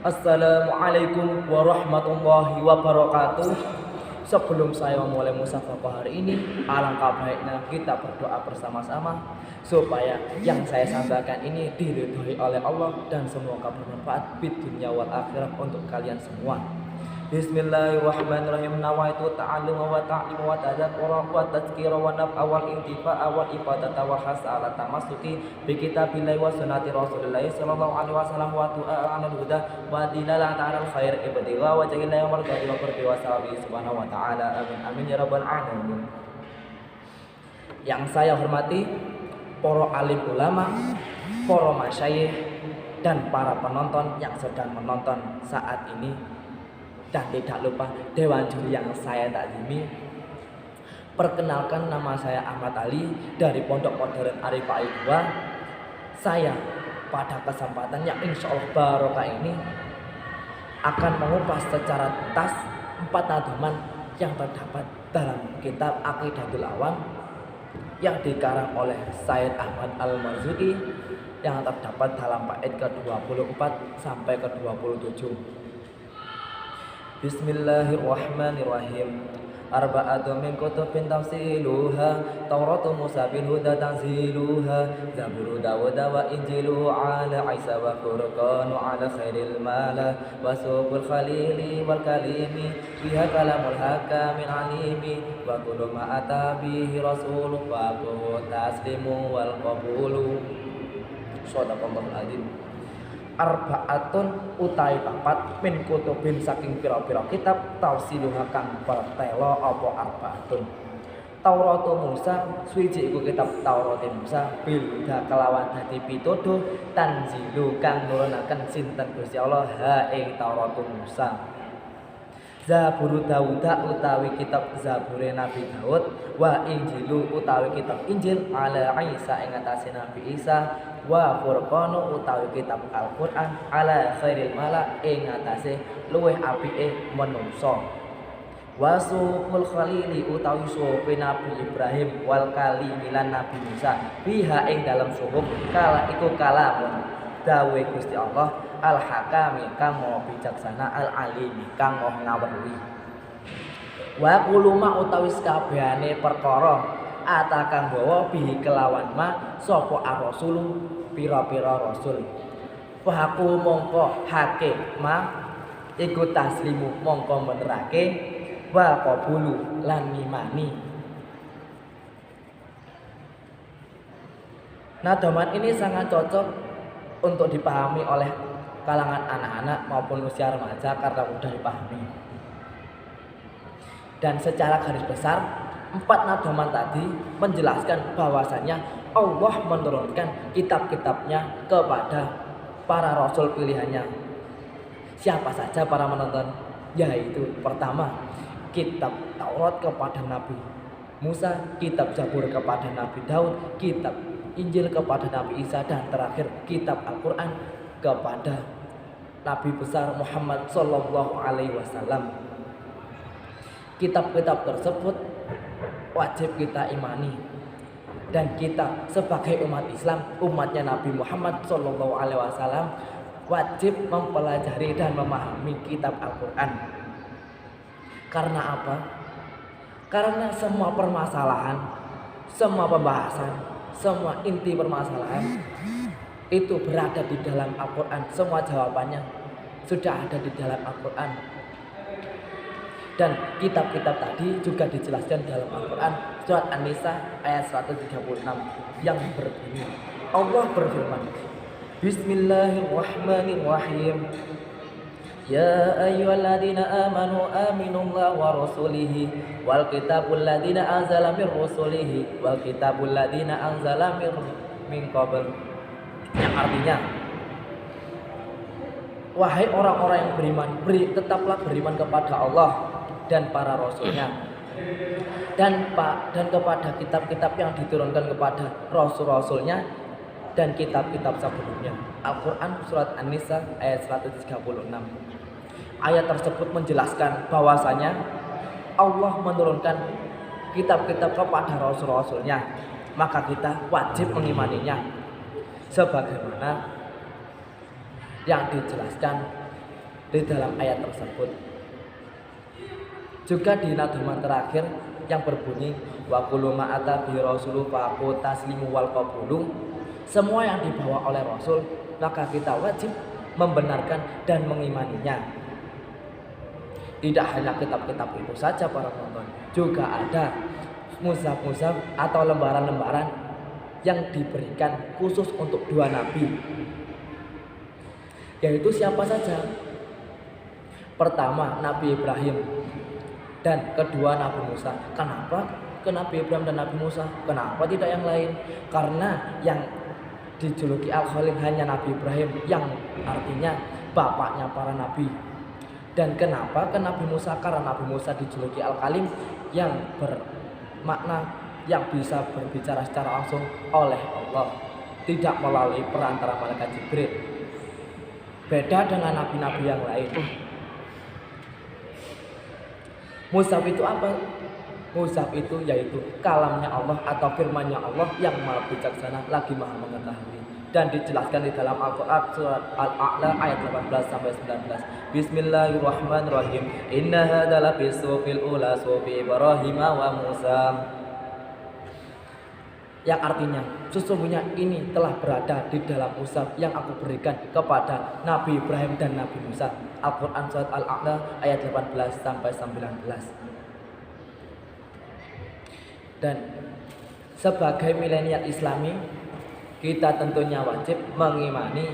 Assalamualaikum warahmatullahi wabarakatuh. Sebelum saya mulai musyawarah hari ini, alangkah baiknya kita berdoa bersama-sama supaya yang saya sampaikan ini diridhoi oleh Allah dan semoga bermanfaat di dunia wal akhirah untuk kalian semua. Bismillahirrahmanirrahim. Nawaitu ta'alluma wa ta'lima wa tadzakkura wa tadhkira wa naf'a wal intifa'a wal ibadata wa hasala tamasuki bi kitabillahi wa sunnati rasulillahi sallallahu alaihi wasallam wa du'a 'alal huda wa dilala ta'ala al khair ibtigha wa jalla wa marqati wa qurbi wa sawi subhanahu wa ta'ala. Amin amin ya rabbal alamin. Yang saya hormati para alim ulama, para masyayikh dan para penonton yang sedang menonton saat ini. Dan tidak lupa Dewan Juri yang saya takzimi. Perkenalkan, nama saya Ahmad Ali dari Pondok Modern Arifah 2. Saya pada kesempatan yang insya Allah barokah ini akan mengupas secara tuntas 4 nadoman yang terdapat dalam kitab Aqidatul Awam yang dikarang oleh Sayyid Ahmad Al-Marzuki yang terdapat dalam bait ke-24 sampai ke-27. Bismillahirrahmanirrahim. Arba'atu min kutubin tafsiluha Tauratu Musa bil huda tanziluha Zaburu Dawuda wa Injilu ala Isa wa Furqanu ala khairil mala Wasubul khalili wal kalimi Fiha kalamul hakamin alimi Wa kullu ma'ata bihi rasuluh Wa kuhu taslimu wal qabulu. Shadaqallahul adzim. Arba'atun utawi papat min kutubin saking pira-pira kitab tafsiluha kang pertelo apa arba'atun. Tauratu Musa suwiji iku kitab Taurat Musa bil huda kelawan dadi pituduh tanzilu kang nurunaken sinten Gusti Allah ha ing Tauratu Musa. Zaburu Dawuda utawi kitab Zabure Nabi Daud wa Injilu utawi kitab Injil ala Isa ing atase Nabi Isa wa Furqanu utawi kitab Al-Qur'an ala khairil mala ing atase luweh apike manungsa. Wasuful khalili utawi suhufe Nabi Ibrahim wal kalimilan Nabi Musa biha ing dalam suhuf kala iku kalamun dawe Gusti Allah al-hakami kang maha bijaksana al-alimi kang maha ngawruhi. Wa kuluma utawi sakabehane perkara ata kang gawa bihi kelawan ma sapa ar-rasul pira-pira rasul. Fahaku mongko hake ma iku taslimu mongko benerake wa qabulu lan ngimani. Nadoman ini sangat cocok untuk dipahami oleh kalangan anak-anak maupun usia remaja karena mudah dipahami. Dan secara garis besar 4 nadoman tadi menjelaskan bahwasanya Allah menurunkan kitab-kitabnya kepada para rasul pilihannya. Siapa saja para menonton? Yaitu pertama, kitab Taurat kepada Nabi Musa, kitab Zabur kepada Nabi Daud, kitab Injil kepada Nabi Isa, dan terakhir kitab Al-Quran kepada Nabi besar Muhammad Sallallahu Alaihi Wasallam. Kitab-kitab tersebut wajib kita imani, dan kita sebagai umat Islam, umatnya Nabi Muhammad Sallallahu Alaihi Wasallam, wajib mempelajari dan memahami kitab Al-Quran. Karena apa? Karena semua permasalahan, semua pembahasan, semua inti permasalahan itu berada di dalam Al-Quran. Semua jawabannya sudah ada di dalam Al-Quran. Dan kitab-kitab tadi juga dijelaskan dalam Al-Quran. Surat An-Nisa ayat 136 yang berbunyi, Allah berfirman, Bismillahirrahmanirrahim. Ya ayyuhalladzina amanu aminullaha wa rasulihi wal kitabul ladzina anzala mir rusulihi wal kitabul ladzina anzala min qabl. Yang artinya, wahai orang-orang yang beriman, tetaplah beriman kepada Allah dan para rasulnya, dan kepada kitab-kitab yang diturunkan kepada rasul-rasulnya dan kitab-kitab sebelumnya. Al-Quran surat An-Nisa ayat 136. Ayat tersebut menjelaskan bahwasanya Allah menurunkan kitab-kitab kepada rasul-rasulnya, maka kita wajib mengimaninya sebagaimana yang dijelaskan di dalam ayat tersebut. Juga di nadman terakhir yang berbunyi wa kullu ma ata bi rasulu faqu taslimu wal qabulu. Semua yang dibawa oleh Rasul maka kita wajib membenarkan dan mengimaninya. Tidak hanya kitab-kitab itu saja para penonton, juga ada mushaf-mushaf atau lembaran-lembaran yang diberikan khusus untuk dua nabi, yaitu siapa saja? Pertama Nabi Ibrahim dan kedua Nabi Musa. Kenapa ke Nabi Ibrahim dan Nabi Musa? Kenapa tidak yang lain? Karena yang dijuluki Al-Khalil hanya Nabi Ibrahim, yang artinya bapaknya para nabi. Dan kenapa ke Nabi Musa? Karena Nabi Musa dijuluki Al-Kalim, yang bermakna yang bisa berbicara secara langsung oleh Allah, tidak melalui perantara malaikat Jibril. Beda dengan nabi-nabi yang lain. Mushaf itu apa? Mushaf itu yaitu kalamnya Allah atau firmannya Allah yang maha bijaksana lagi maha mengetahui. Dan dijelaskan di dalam Al-Quran surat Al-A'la ayat 18-19. Bismillahirrahmanirrahim. Inna hadza lafi suhufil ula suhufi Ibrahim wa Musa. Yang artinya sesungguhnya ini telah berada di dalam mushaf yang aku berikan kepada Nabi Ibrahim dan Nabi Musa. Al-Quran surat Al-A'la ayat 18-19. Dan sebagai milenial Islami, kita tentunya wajib mengimani,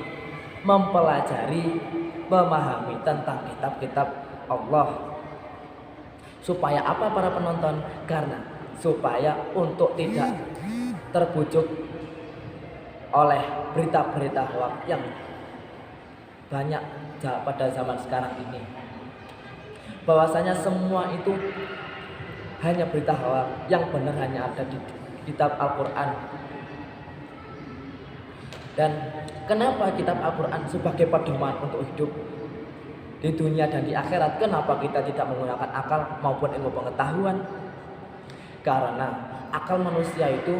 mempelajari, memahami tentang kitab-kitab Allah. Supaya apa para penonton? Karena supaya untuk tidak terbujuk oleh berita-berita hoax yang banyak pada zaman sekarang ini. Bahwasanya semua itu hanya berita hoax, yang benar hanya ada di kitab Al-Quran. Dan kenapa kitab Al-Quran sebagai pedoman untuk hidup di dunia dan di akhirat? Kenapa kita tidak menggunakan akal maupun ilmu pengetahuan? Karena akal manusia itu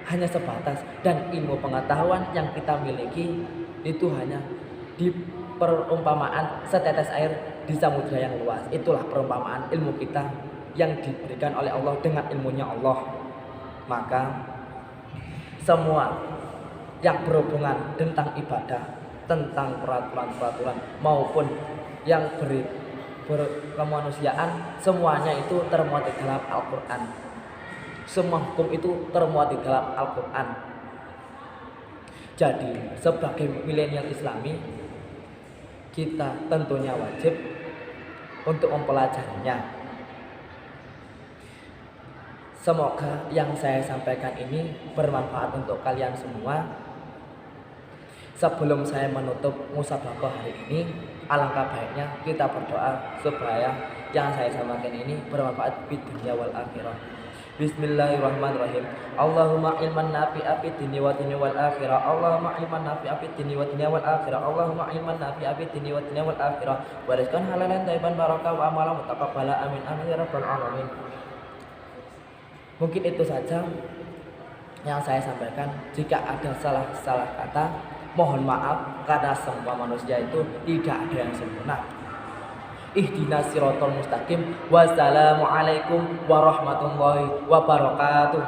hanya sebatas, dan ilmu pengetahuan yang kita miliki itu hanya di perumpamaan setetes air di samudra yang luas. Itulah perumpamaan ilmu kita yang diberikan oleh Allah dengan ilmunya Allah. Maka semua yang berhubungan tentang ibadah, tentang peraturan-peraturan maupun yang berkemanusiaan, semuanya itu termuat di dalam Al-Quran. Semua hukum itu termuat di dalam Al-Quran. Jadi sebagai milenial Islami, kita tentunya wajib untuk mempelajarinya. Semoga yang saya sampaikan ini bermanfaat untuk kalian semua. Sebelum saya menutup musabaqah hari ini, alangkah baiknya kita berdoa supaya yang saya sampaikan ini bermanfaat di dunia wal akhirah. Bismillahirrahmanirrahim. Allahumma ilman nafi'a fid dunya wa dunya wal akhirah. Allahumma ilman nafi'a fid dunya wa dunya wal akhirah. Allahumma ilman nafi'a fid dunya wa dunya wal akhirah. Wa rizqan halalan thayyiban barakah wa amalan mutaqabbala amin amin ya rabbal alamin. Mungkin itu saja yang saya sampaikan. Jika ada salah kata, mohon maaf, karena semua manusia itu tidak ada yang sempurna. Ihdinas siratal mustaqim. Wassalamualaikum warahmatullahi wabarakatuh.